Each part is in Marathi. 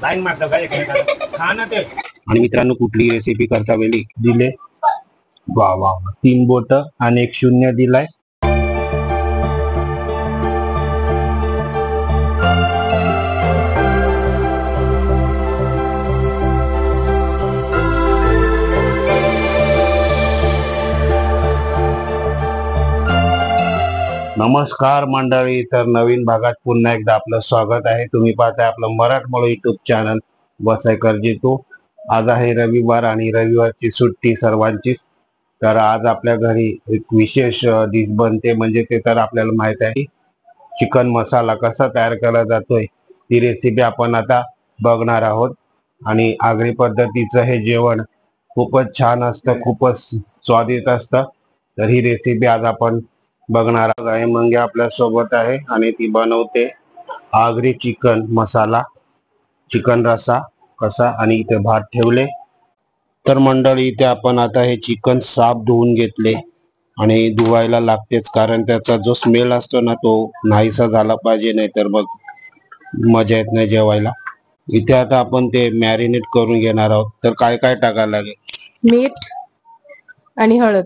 लाईन मारतो काय खा ना ते. आणि मित्रांनो कुठली रेसिपी करता वेळी दिले वा वा 3 बोट आणि 1 शून्य दिलाय. नमस्कार मंडळी, तर नवीन भागात पुन्हा एकदा आपलं स्वागत आहे. तुम्ही पाहताय आपलं मराठमोळं युट्यूब चॅनल वसईकर जितू. आज आहे रविवार आणि रविवारची सुट्टी सर्वांचीच. तर आज आपल्या घरी एक विशेष डिश बनते, म्हणजे ते तर आपल्याला माहित आहे. चिकन मसाला कसा तयार केला जातोय ती रेसिपी आपण आता बघणार आहोत. आणि आगरी पद्धतीचं हे जेवण खूपच छान असतं, खूपच स्वादिष्ट असतं. तर ही रेसिपी आज आपण बघणार आहे. मंगे आपल्या सोबत आहे आणि ती बनवते आगरी चिकन मसाला, चिकन रसा कसा. आणि इथे भात ठेवले. तर मंडळी इथे आपण आता हे चिकन साफ धुवून घेतले आणि धुवायला लागतेच, कारण त्याचा जो स्मेल असतो ना तो नाहीसा झाला पाहिजे, नाही तर मग मजा येत नाही जेवायला. इथे आता आपण ते मॅरिनेट करून घेणार आहोत. तर काय काय टाकायला लागेल? मीठ आणि हळद.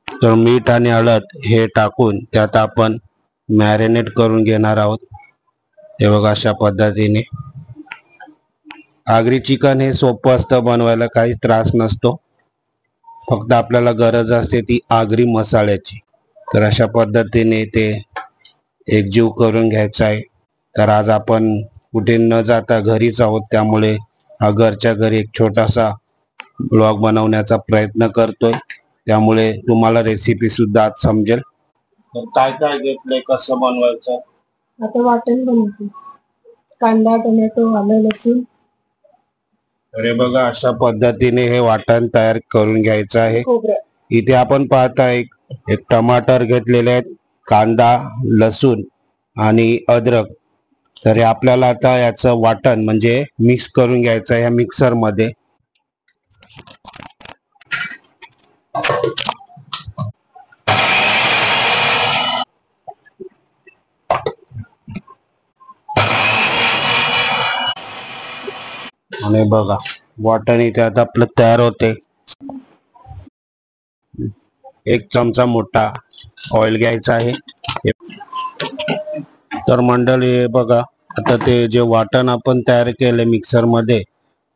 तर मीठ आणि हळद हे टाकून त्यात आपण मॅरिनेट करून घेणार आहोत. हे बघा अशा पद्धतीने. आगरी चिकन हे सोपं असतं बनवायला, काहीच त्रास नसतो. फक्त आपल्याला गरज असते ती आगरी मसाल्याची. तर अशा पद्धतीने ते एकजीव करून घ्यायचं आहे. तर आज आपण कुठे न जाता घरीच आहोत, त्यामुळे हा घरच्या घरी एक छोटासा ब्लॉग बनवण्याचा प्रयत्न करतोय. त्यामुळे तुम्हाला रेसिपी सुद्धा आज समजेल. तर काय काय घेतलंय, कसं बनवायचं? आता वाटण बनवतो. कांदा, टोमॅटो, आलं, लसूण. अरे बघा अशा पद्धतीने हे वाटण तयार करून घ्यायचं आहे. खोबरं. इथे आपण पाहताय एक टमाटर घेतलेले आहेत, कांदा, लसूण आणि अद्रक. तर हे आपल्याला आता याचं वाटण म्हणजे मिक्स करून घ्यायचं आहे ह्या मिक्सर मध्ये. आणि बघा वाटण इथे आता आपलं तयार होते. 1 चमचा मोठा ऑइल घ्यायचा आहे. तर मंडळी बघा आता ते जे वाटण आपण तयार केले मिक्सर मध्ये,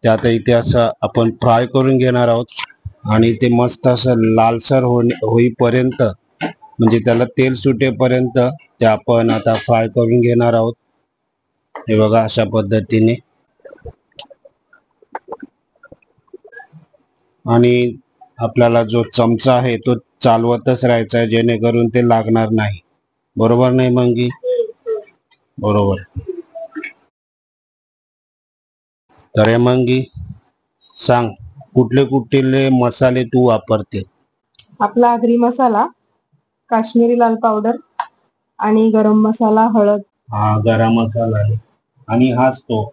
ते आता इथे असं आपण फ्राय करून घेणार आहोत. आणि ते मस्त असं लालसर होईपर्यंत, म्हणजे त्याला तेल सुटेपर्यंत ते आपण आता फ्राय करून घेणार आहोत. हे बघा अशा पद्धतीने. आणि आपल्याला जो चमचा आहे तो चालवतच राहायचा आहे, जेणेकरून ते लागणार नाही. बरोबर नाही मंगी? बरोबर. तर हे मंगी सांग, कुठले कुठले मसाले तू वापरते? आपला आगरी मसाला, काश्मीरी लाल पावडर आणि गरम मसाला, हळद. हा गरम मसाला आहे आणि हाच तो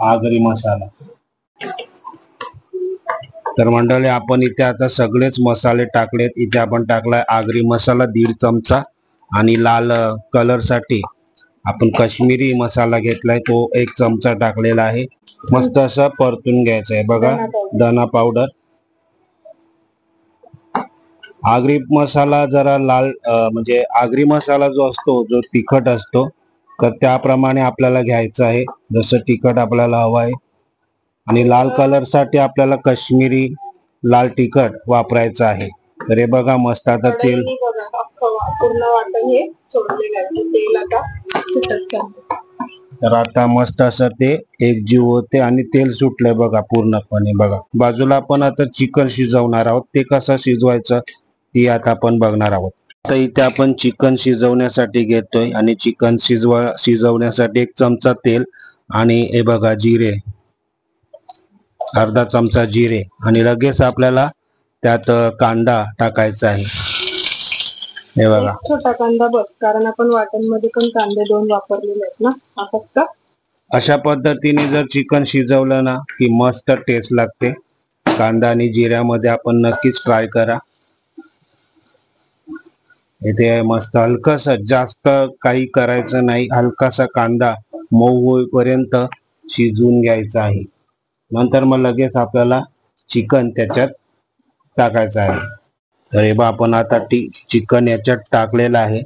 आगरी मसाला. तर मंडळी आपण इथे आता सगळेच मसाले टाकलेत. इथे आपण टाकलाय आगरी मसाला 1.5 चमचा आणि लाल कलर साठी आपण काश्मीरी मसाला घेतलाय तो 1 चमचा टाकलेला आहे. मस्त असं परतून घ्यायचं आहे. बघा धना पावडर. आगरी मसाला जरा लाल म्हणजे आगरी मसाला जो असतो जो तिखट असतो, तर त्याप्रमाणे आपल्याला घ्यायचं आहे, जसं तिखट आपल्याला हवं आहे. आणि लाल कलर साठी आपल्याला काश्मीरी लाल तिखट वापरायचं आहे. तर हे बघा मस्त आता तेल पूर्ण वाटण हे सोडलेलं आहे. तेल आता सुटत आहे. तर आता मस्त असं ते एकजीव होते आणि तेल सुटलंय बघा पूर्णपणे. बघा बाजूला आपण आता चिकन शिजवणार आहोत. ते कसं शिजवायचं ती आता आपण बघणार आहोत. तर इथे आपण चिकन शिजवण्यासाठी घेतोय आणि चिकन शिजवण्यासाठी 1 चमचा तेल आणि हे बघा जिरे, अर्धा चमचा जिरे. आणि लगेच आपल्याला त्यात कांदा टाकायचा आहे. हे बघा छोटा कांदा बघ, कारण आपण वाटण मध्ये पण कांदे 2 वापरलेले आहेत ना. हा फक्त अशा पद्धतीने जर चिकन शिजवलं ना की मस्त टेस्ट लागते. कांदा आणि जिऱ्यामध्ये आपण नक्कीच ट्राय करा. इथे मस्त हलकस, जास्त काही करायचं नाही, हलकासा कांदा मऊ होईपर्यंत शिजवून घ्यायचं आहे. नंतर मग लगेच आपल्याला चिकन त्याच्यात टाकायचं आहे. तर हे बघा आपण आता चिकन याच्यात टाकलेलं आहे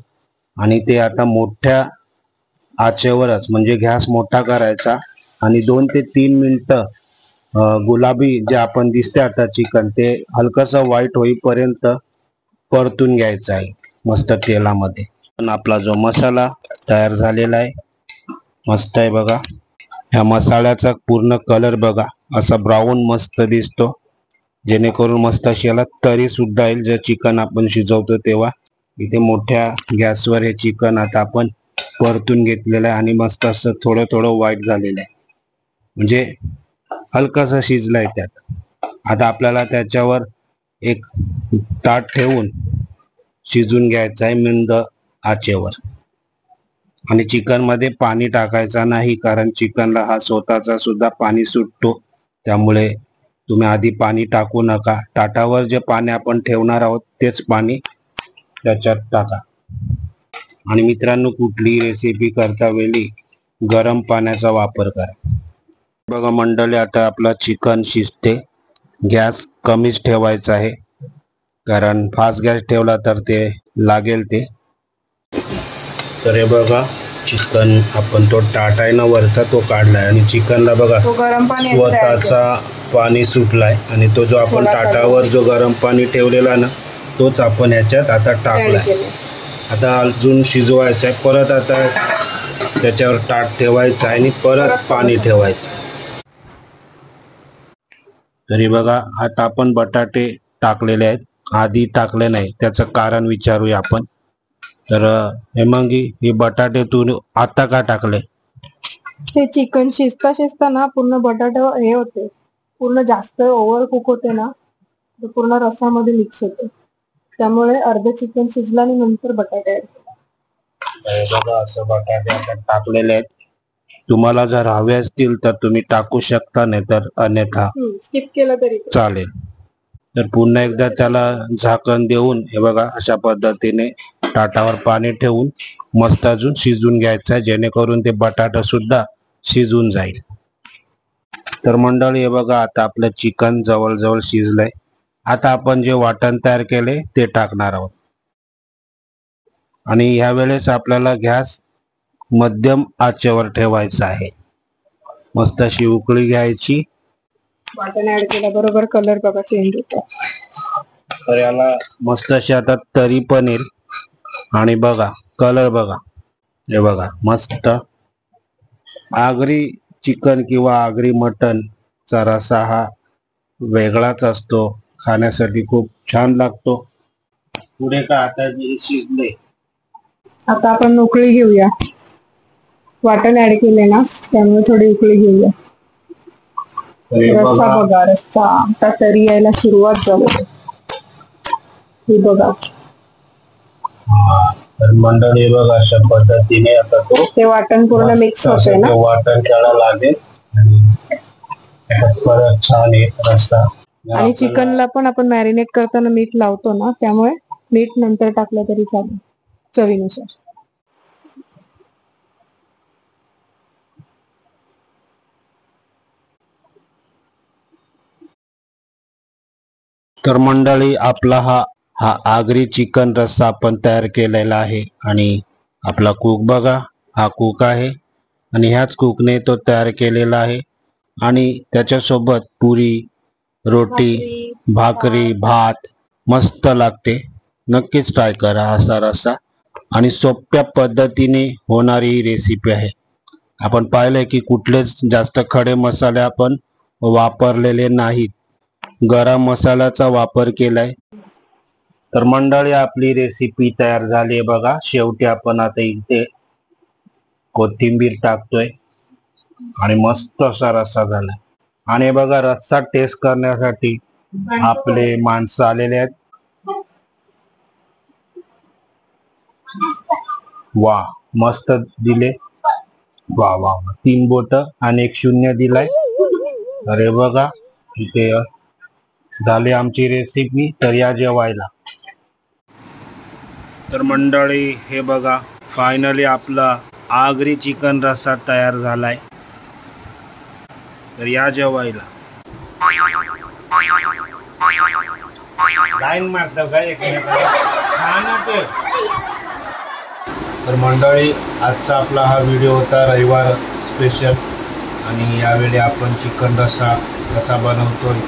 आणि ते आता मोठ्या आचेवरच म्हणजे गॅस मोठा करायचा आणि 2 ते 3 मिनिटं गुलाबी जे आपण दिसते आता चिकन ते हलकसं व्हाईट होईपर्यंत परतून घ्यायचं आहे मस्त तेलामध्ये. पण आपला जो मसाला तयार झालेला आहे मस्त आहे बघा. ह्या मसाल्याचा पूर्ण कलर बघा असा ब्राऊन मस्त दिसतो, जेणेकरून मस्त अशी याला तरी सुद्धा येईल जे चिकन आपण शिजवतो तेव्हा. इथे मोठ्या गॅसवर हे चिकन आता आपण परतून घेतलेलं आहे आणि मस्त असं थोडं थोडं व्हाईट झालेलं आहे, म्हणजे हलकासा शिजलाय त्यात. आता आपल्याला त्याच्यावर एक ताट ठेवून शिजून घ्यायचं आहे मंद आचेवर. आणि चिकन मध्ये पाणी टाकायचा नाही, कारण चिकनला हा स्वतःचा सुद्धा पाणी सुटतो, त्यामुळे तुम्ही आधी पाणी टाकू नका. ताटावर जे पाणी आपण ठेवणार आहोत तेच पाणी त्याच्यात टाका. आणि मित्रांनो, कुठलीही रेसिपी करता वेळी गरम पाण्याचा वापर करा. बघा मंडळी, आता आपला चिकन शिजते. गॅस कमीच ठेवायचा आहे, कारण फास्ट गॅस ठेवला तर ते लागेल ते. तर हे बघा चिकन आपण तो ताट आहे ना वरचा तो काढलाय आणि चिकनला बघा स्वतःचा पाणी सुटलाय आणि तो जो आपण ताटावर जो गरम पाणी ठेवलेला ना तोच आपण ह्याच्यात आता टाकलाय. आता अजून शिजवायचं आहे, परत आता त्याच्यावर ताट ठेवायचं आहे आणि परत पाणी ठेवायचं. तरी बघा आता आपण बटाटे टाकलेले आहेत, आधी टाकले नाही, त्याचं कारण विचारूया आपण. तर हेमांगी, हे बटाटे तू आता का टाकले? ते चिकन शिजता शिजता ना पूर्ण बटाटे हे होते, पूर्ण जास्त ओव्हर कुक होते ना, ते पूर्ण रसामध्ये मिक्स होते, त्यामुळे अर्ध चिकन शिजलं आणि नंतर बटाटे ऍड केले. बघा असं बटाटे आता टाकलेले आहेत. तुम्हाला जर हवे असतील तर तुम्ही टाकू शकता, नाही तर अन्यथा स्किप केलं तरी चालेल. तर पुन्हा एकदा त्याला झाकण देऊन हे बघा अशा पद्धतीने ताटावर पाणी ठेवून मस्त अजून शिजून घ्यायचं आहे, जेणेकरून ते बटाटा सुद्धा शिजून जाईल. तर मंडळी हे बघा आता आपलं चिकन जवळजवळ शिजलंय. आता आपण जे वाटण तयार केले ते टाकणार आहोत आणि ह्या वेळेस आपल्याला गॅस मध्यम आचेवर ठेवायचा आहे. मस्त अशी उकळी घ्यायची. वाटण ऍड केल्याबरोबर कलर बघा चेंज होतो. तर याला मस्त अशी आता तरी पण येईल आणि बघा कलर बघा, हे बघा मस्त आगरी चिकन किंवा आगरी मटन चा रस्सा हा वेगळाच असतो, खाण्यासाठी खूप छान लागतो. पुढे का आता जे शिजले आता आपण उकळी घेऊया. वाटण ऍड केले ना त्यामुळे थोडी उकळी घेऊया. रस्सा बघा, रस्सा आता तरी यायला सुरुवात झाली. हे बघा तर मंडळी बघा अशा पद्धतीने आता ते वाटण पूर्ण मिक्स होते ना, वाटण त्याला लागेल आणि परत छान एक रस्सा. आणि चिकनला पण आपण मॅरिनेट करताना मीठ लावतो ना, त्यामुळे मीठ नंतर टाकलं तरी चालेल चवीनुसार. तर मंडळी आपला हा आगरी चिकन रस्सा आपण तयार केलेला आहे आणि आपला कुक बघा, हा कुक आहे आणि ह्याच कुकने तो तयार केलेला आहे. आणि त्याच्यासोबत पुरी, रोटी, भाकरी, भात मस्त लागते. नक्कीच ट्राय करा असा रस्सा. आणि सोप्या पद्धतीने होणारी ही रेसिपी आहे. आपण पाहिलंय की कुठलेच जास्त खडे मसाले आपण वापरलेले नाहीत, गरम मसाल्याचा वापर केलाय. तर मंडळी आपली रेसिपी तयार झाली आहे बघा. शेवटी आपण आता इथे कोथिंबीर टाकतोय आणि मस्त असा रस्सा झाला. आणि बघा रस्सा टेस्ट करण्यासाठी आपले माणसं आलेले आहेत. वा मस्त दिले, वा वा 3 बोट आणि 1 शून्य दिलाय. अरे बघा इथे झाली आमची रेसिपी. तर या जेवायला. तर मंडळी हे बघा फायनली आपला आगरी चिकन रस्सा तयार झालाय. तर या जेवायला. लाईन मारतो काय एकमेकांना. तर मंडळी, आजचा आपला हा व्हिडिओ होता रविवार स्पेशल. आणि यावेळी आपण चिकन रस्सा कसा बनवतोय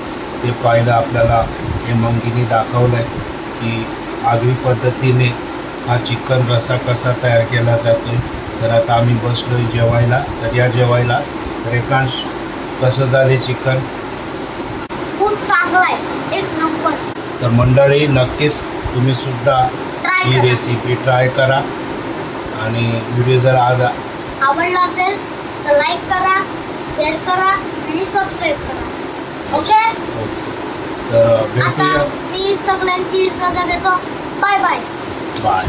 ते पाहिलं. आपल्याला हे मंगीने दाखवलंय की आगरी पद्धतीने हा चिकन रस्सा कसा तयार केला जातोय. तर आता आम्ही बसलोय जेवायला. तर या जेवायला. रेखांश, कसं झाले चिकन? खूप चांगला आहे, एक नंबर. तर मंडळी, नक्कीच तुम्ही सुद्धा ही रेसिपी ट्राय करा. आणि व्हिडिओ जर आज आवडला असेल तर लाईक करा, शेअर करा आणि सबस्क्राईब करा. ओके, तर आता भेटूया. मी सगळ्यांची रजा घेतो. Bye bye. बाय.